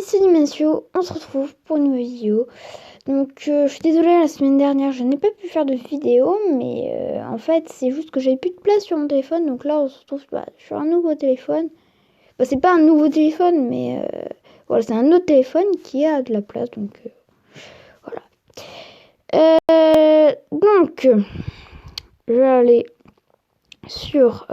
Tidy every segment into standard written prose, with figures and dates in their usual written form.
c'est Dimencio, on se retrouve pour une nouvelle vidéo. Donc je suis désolée, la semaine dernière je n'ai pas pu faire de vidéo, mais en fait c'est juste que j'avais plus de place sur mon téléphone. Donc là on se retrouve sur un nouveau téléphone. C'est pas un nouveau téléphone, mais voilà, c'est un autre téléphone qui a de la place. Donc voilà. Donc je vais aller sur...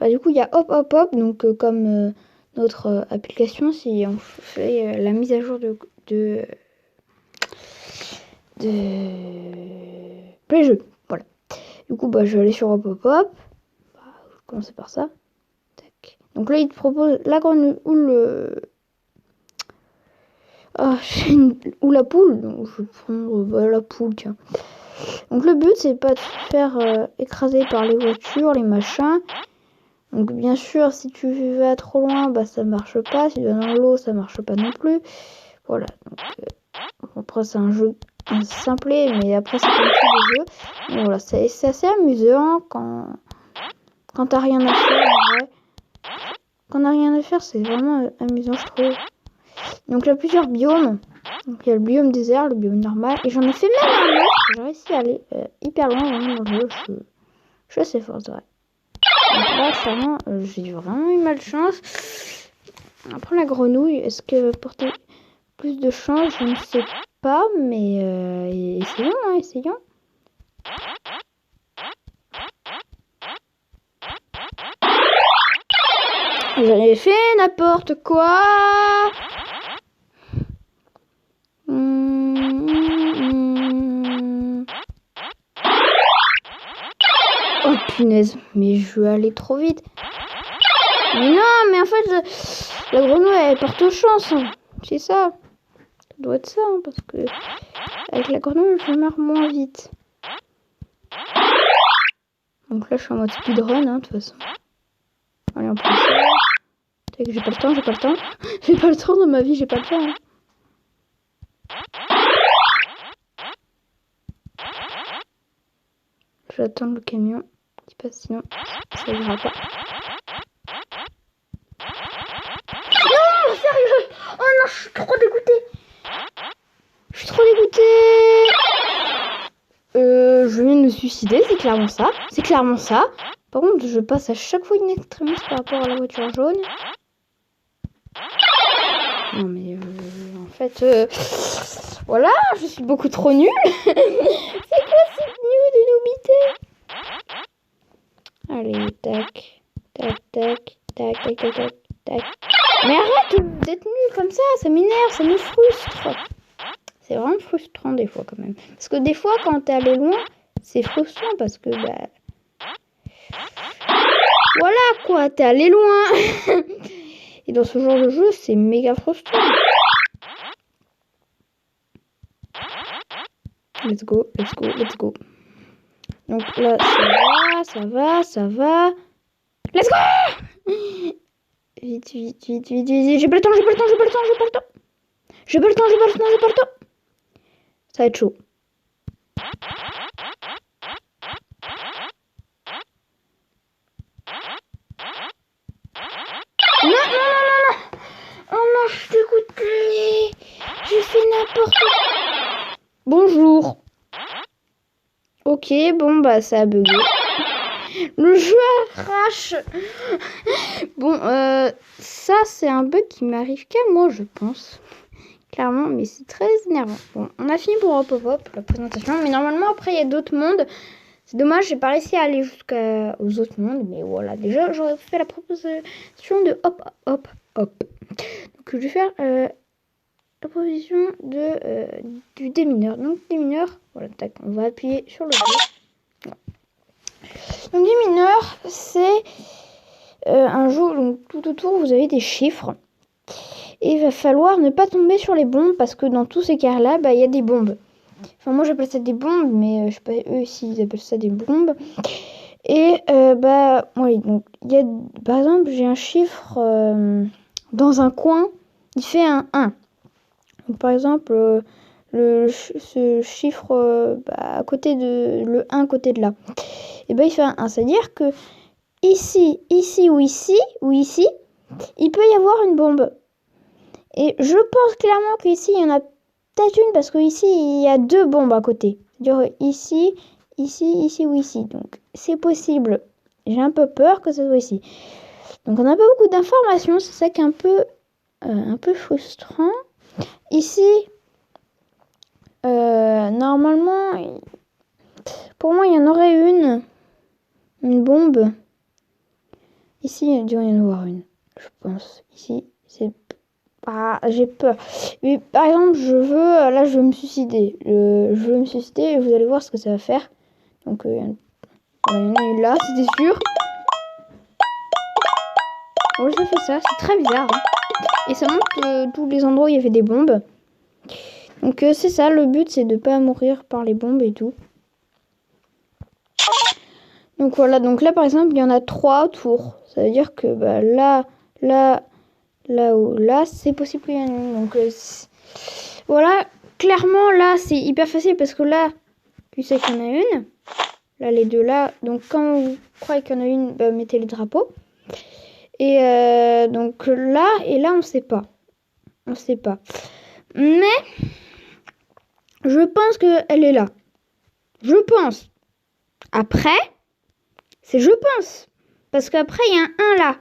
du coup il y a Hop Hop Hop, donc comme... notre application, si on fait la mise à jour de Play Jeux. Voilà. Du coup, je vais aller sur Hop Hop Hop. Je vais commencer par ça. Tac. Donc là, il te propose la grenouille ou ou la poule. Donc je vais prendre la poule, tiens. Donc le but, c'est pas de se faire écraser par les voitures, les machins. Donc bien sûr, si tu vas trop loin, ça marche pas. Si tu vas dans l'eau, ça marche pas non plus. Voilà. Donc, après c'est un jeu simple, mais après c'est comme tous les jeux. Donc, voilà, c'est assez amusant quand t'as rien à faire. En vrai. Quand t'as rien à faire, c'est vraiment amusant, je trouve. Donc il y a plusieurs biomes. Donc il y a le biome désert, le biome normal, et j'en ai fait même un autre. J'ai réussi à aller hyper loin vraiment dans le jeu. Je suis assez forte, ouais. Donc là, clairement, j'ai vraiment eu malchance. Après la grenouille, est-ce que porter plus de chance, je ne sais pas, mais essayons, hein, essayons. J'avais fait n'importe quoi. Oh punaise, mais je vais aller trop vite. Mais non, mais en fait, la grenouille, elle porte chance. Hein. C'est ça. Ça doit être ça, hein, parce que avec la grenouille, je meurs moins vite. Donc là, je suis en mode speedrun, hein, de toute façon. Allez, on prend ça. J'ai pas le temps. J'ai pas le temps dans ma vie, j'ai pas le temps. Hein. Je vais attendre le camion qui passe, sinon ça ira pas. Non, sérieux! Oh non, je suis trop dégoûtée! Je viens de me suicider, c'est clairement ça. Par contre, je passe à chaque fois une extrémiste par rapport à la voiture jaune. Non mais en fait, voilà, je suis beaucoup trop nulle. C'est quoi cette news de nobité? Allez, tac. Mais arrête d'être nul comme ça m'énerve, ça me frustre. C'est vraiment frustrant des fois quand même. Parce que des fois, quand t'es allé loin, c'est frustrant parce que voilà quoi, t'es allé loin. Et dans ce genre de jeu, c'est méga frustrant. Let's go. Donc là, ça va. Let's go! Vite. J'ai pas le temps. Ça va être chaud. Non. Oh non, je suis dégoûtée. J'ai fait n'importe quoi. Bonjour. Ok, bon, ça a bugué. Le jeu arrache. Bon, ça, c'est un bug qui m'arrive qu'à moi, je pense. Clairement, mais c'est très énervant. Bon, on a fini pour Hop Hop Hop, la présentation. Mais normalement, après, il y a d'autres mondes. C'est dommage, j'ai pas réussi à aller jusqu'aux autres mondes. Mais voilà, déjà, j'aurais fait la proposition de Hop Hop Hop. Donc, je vais faire la proposition du démineur. Donc, démineur, voilà, tac, on va appuyer sur le jeu. Donc, démineur, c'est un jeu, donc tout autour, vous avez des chiffres. Et il va falloir ne pas tomber sur les bombes parce que dans tous ces cas-là, il y a des bombes. Enfin, moi j'appelle ça des bombes, mais je sais pas eux s'ils appellent ça des bombes. Et oui, donc il y a, par exemple, j'ai un chiffre dans un coin, il fait un 1. Donc, par exemple, ce chiffre à côté de le 1 à côté de là. Et il fait un 1. C'est-à-dire que ici, il peut y avoir une bombe. Et je pense clairement qu'ici, il y en a peut-être une parce qu'ici, il y a 2 bombes à côté. C'est-à-dire ici, ici ou ici. Donc, c'est possible. J'ai un peu peur que ça soit ici. Donc, on n'a pas beaucoup d'informations. C'est ça qui est un peu frustrant. Ici, normalement, pour moi, il y en aurait une bombe. Ici, il doit y en avoir une, je pense. Ici, c'est pas... J'ai peur. Mais par exemple, là, je veux me suicider. Je veux me suicider et vous allez voir ce que ça va faire. Donc, il y en a une là, c'était sûr. Oh, ça fait ça, c'est très bizarre. Hein. Et ça montre tous les endroits où il y avait des bombes. Donc, c'est ça, le but, c'est de pas mourir par les bombes et tout. Donc voilà, donc là par exemple, il y en a 3 autour. Ça veut dire que bah, là, c'est possible qu'il y en ait une. Donc voilà, clairement là, c'est hyper facile parce que là, tu sais qu'il y en a une. Là, les deux là. Donc quand vous croyez qu'il y en a une, bah, mettez les drapeaux. Et donc là, et là, on sait pas. On sait pas. Mais je pense qu'elle est là. Je pense. Après... C'est je pense. Parce qu'après, il y a un 1 là.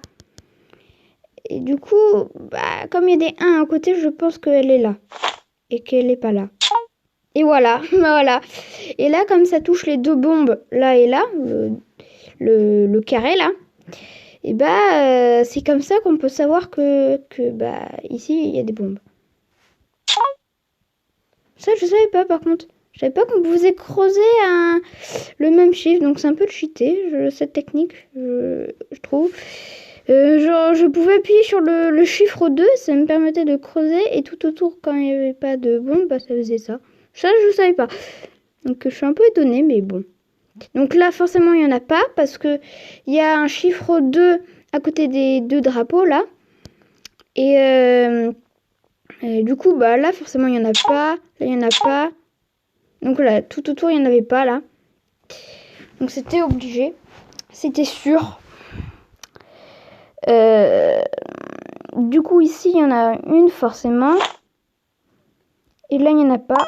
Et du coup, bah, comme il y a des 1 à côté, je pense qu'elle est là. Et qu'elle n'est pas là. Et voilà, voilà. Et là, comme ça touche les 2 bombes, là et là, le carré là, et bah, c'est comme ça qu'on peut savoir que bah, ici, il y a des bombes. Ça, je savais pas par contre. Je savais pas qu'on pouvait creuser le même chiffre, donc c'est un peu cheaté, cette technique, je trouve. Genre, je pouvais appuyer sur le chiffre 2, ça me permettait de creuser, et tout autour, quand il n'y avait pas de bombe, bah, ça faisait ça. Ça, je savais pas. Donc, je suis un peu étonnée, mais bon. Donc là, forcément, il n'y en a pas, parce que il y a un chiffre 2 à côté des 2 drapeaux, là. Et du coup, bah là, forcément, il n'y en a pas. Là, il n'y en a pas. Donc là, tout autour, il n'y en avait pas, là. Donc c'était obligé. C'était sûr. Du coup, ici, il y en a une, forcément. Et là, il n'y en a pas.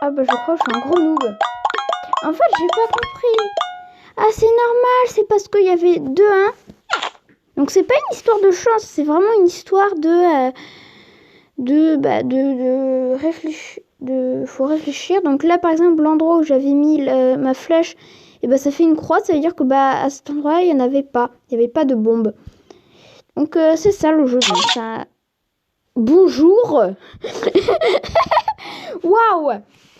Ah bah, je crois que je suis un gros noob. En fait, j'ai pas compris. Ah, c'est normal. C'est parce qu'il y avait 2-1. Donc, c'est pas une histoire de chance. C'est vraiment une histoire de réfléchir. Faut réfléchir. Donc là, par exemple, l'endroit où j'avais mis ma flèche, et bah, ça fait une croix. Ça veut dire que bah, à cet endroit, il n'y en avait pas. Il n'y avait pas de bombe. Donc, c'est ça le jeu. Donc, ça... Bonjour. Waouh.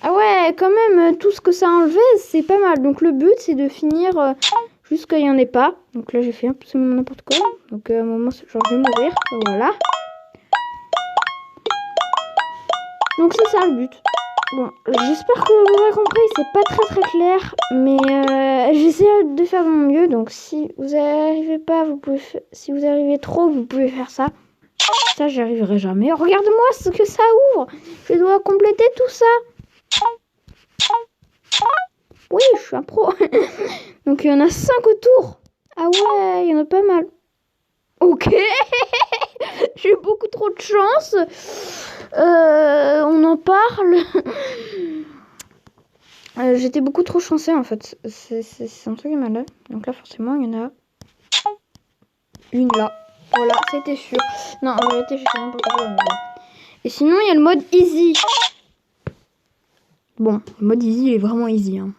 Ah ouais, quand même, tout ce que ça a enlevé, c'est pas mal. Donc, le but, c'est de finir jusqu'à il n'y en ait pas. Donc là, j'ai fait absolument n'importe quoi. Donc, à un moment, genre, je vais mourir. Voilà. Donc, c'est ça le but. Bon, j'espère que vous avez compris. C'est pas très clair. Mais j'essaie de faire de mon mieux. Donc, si vous n'arrivez pas, si vous arrivez trop, vous pouvez faire ça. Ça, j'y arriverai jamais. Regarde-moi ce que ça ouvre. Je dois compléter tout ça. Oui, je suis un pro. Donc, il y en a 5 autour. Ah ouais, il y en a pas mal. Ok. J'ai beaucoup trop de chance. On en parle. J'étais beaucoup trop chanceux, en fait. C'est un truc malade. Donc là, forcément, il y en a une là. Voilà, c'était sûr. Non, en réalité, j'ai fait n'importe quoi. Et sinon, il y a le mode easy. Bon, le mode easy, il est vraiment easy. Hein.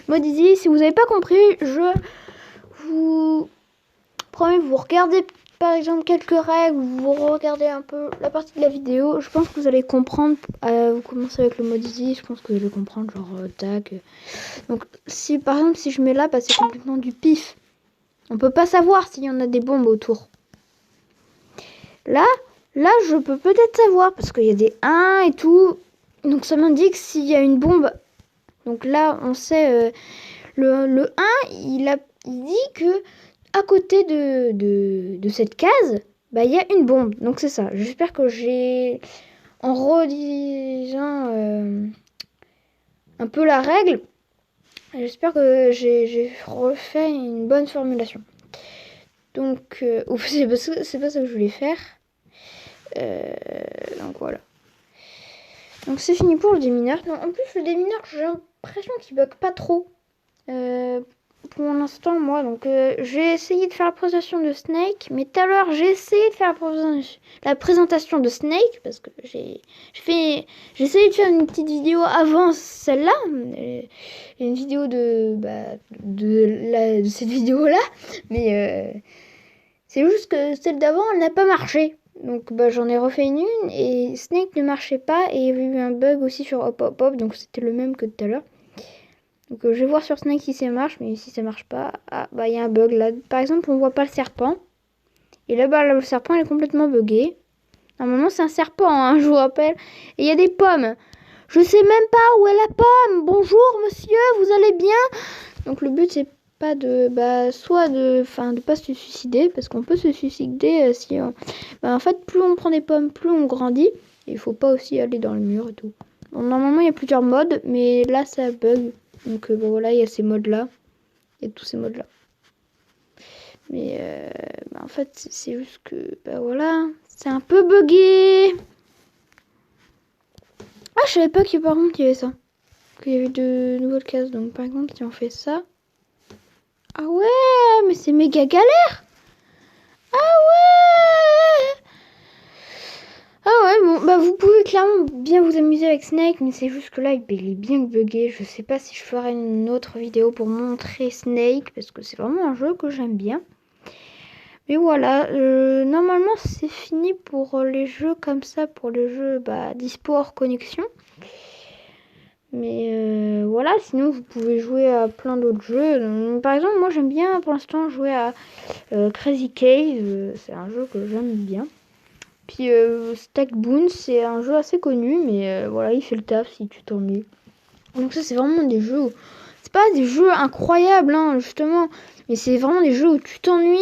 Mode easy, si vous n'avez pas compris, je vous promets, vous regardez par exemple quelques règles, vous regardez un peu la partie de la vidéo. Je pense que vous allez comprendre. Vous commencez avec le mode easy, je pense que vous allez comprendre, genre tac. Donc, si par exemple, si je mets là, bah, c'est complètement du pif. On peut pas savoir s'il y en a des bombes autour. Là, je peux peut-être savoir parce qu'il y a des 1 et tout. Donc ça m'indique s'il y a une bombe. Donc là, on sait le 1, il dit que à côté de cette case, bah il y a une bombe. Donc c'est ça. J'espère que j'ai en redisant un peu la règle. J'espère que j'ai refait une bonne formulation. Donc, c'est pas ça que je voulais faire. Donc voilà. Donc c'est fini pour le démineur. Non, en plus le démineur, j'ai l'impression qu'il bug pas trop. Pour l'instant moi. Donc j'ai essayé de faire la présentation de Snake. Mais tout à l'heure j'ai essayé de faire la présentation de Snake. Parce que j'ai essayé de faire une petite vidéo avant celle-là. Une vidéo de cette vidéo-là. Mais c'est juste que celle d'avant, elle n'a pas marché. Donc j'en ai refait une et Snake ne marchait pas et il y avait eu un bug aussi sur Hop Hop Hop, donc c'était le même que tout à l'heure. Donc je vais voir sur Snake si ça marche, mais si ça marche pas, il y a un bug là. Par exemple, on voit pas le serpent. Et là-bas, le serpent il est complètement bugué. Normalement c'est un serpent, hein, je vous rappelle. Et il y a des pommes. Je sais même pas où est la pomme. Bonjour monsieur, vous allez bien? Donc le but c'est pas de de pas se suicider, parce qu'on peut se suicider si en fait plus on prend des pommes, plus on grandit. Il faut pas aussi aller dans le mur et tout. Bon, normalement il y a plusieurs modes, mais là ça bug. Donc voilà, il y a ces modes là, il y a tous ces modes là. Mais en fait c'est juste que voilà, c'est un peu bugué. Ah, je savais pas que par contre il y avait ça, qu'il y avait de nouvelles cases. Donc par exemple si on fait ça, ah ouais, mais c'est méga galère. Ah ouais. Ah ouais, bon, vous pouvez clairement bien vous amuser avec Snake, mais c'est juste que là, il est bien bugué. Je sais pas si je ferai une autre vidéo pour montrer Snake, parce que c'est vraiment un jeu que j'aime bien. Mais voilà, normalement, c'est fini pour les jeux comme ça, pour les jeux dispo hors connexion. Mais voilà, sinon vous pouvez jouer à plein d'autres jeux. Donc, par exemple, moi j'aime bien pour l'instant jouer à Crazy Cave. C'est un jeu que j'aime bien. Puis Stack Boon, c'est un jeu assez connu, mais voilà, il fait le taf si tu t'ennuies. Donc ça, c'est vraiment des jeux où... C'est pas des jeux incroyables, hein, justement, mais c'est vraiment des jeux où tu t'ennuies.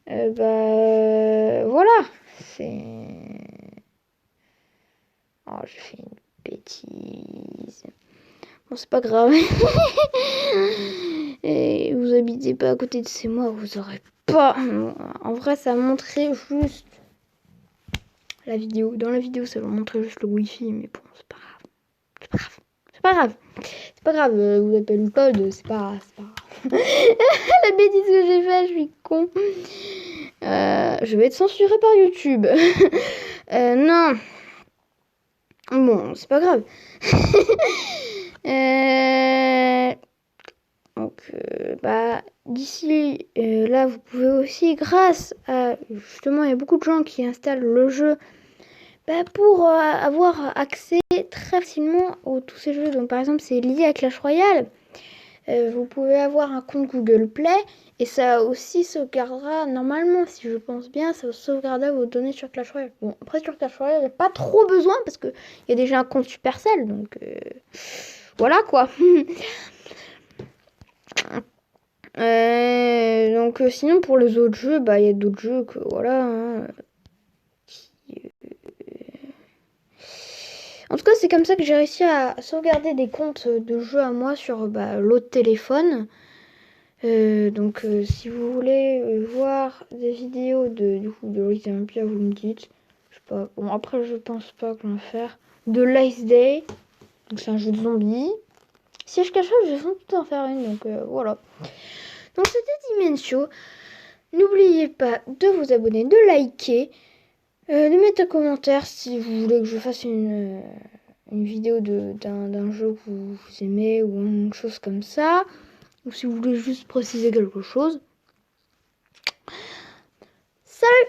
Voilà, c'est... Oh, j'ai fait une bêtise. Bon, c'est pas grave. Et vous habitez pas à côté de chez moi, vous aurez pas... En vrai, ça montrait juste... la vidéo. Dans la vidéo, ça va montrer juste le wifi, mais bon, c'est pas grave. C'est pas grave. C'est pas grave. C'est pas grave. Vous appelez le code, c'est pas grave. La bêtise que j'ai faite, je suis con. Je vais être censurée par YouTube. Non. Bon, c'est pas grave. Donc, d'ici là, vous pouvez aussi, grâce à... Justement, il y a beaucoup de gens qui installent le jeu pour avoir accès très facilement à tous ces jeux. Donc par exemple, c'est lié à Clash Royale. Vous pouvez avoir un compte Google Play et ça aussi sauvegardera, normalement, si je pense bien, ça sauvegardera vos données sur Clash Royale. Bon, après sur Clash Royale, il n'y a pas trop besoin parce qu'il y a déjà un compte Supercell, donc voilà quoi. Donc sinon pour les autres jeux, il y a d'autres jeux que voilà, hein, en tout cas, c'est comme ça que j'ai réussi à sauvegarder des comptes de jeux à moi sur l'autre téléphone. Donc, si vous voulez voir des vidéos de Resident Evil, vous me dites. Je sais pas. Bon, après, je pense pas qu'on va faire. De Last Day. Donc, c'est un jeu de zombies. Si je cache pas, je vais sans doute en faire une. Donc, voilà. Donc, c'était Dimensio. N'oubliez pas de vous abonner, de liker. De mettre un commentaire si vous voulez que je fasse une vidéo d'un jeu que vous aimez ou une chose comme ça. Ou si vous voulez juste préciser quelque chose. Salut!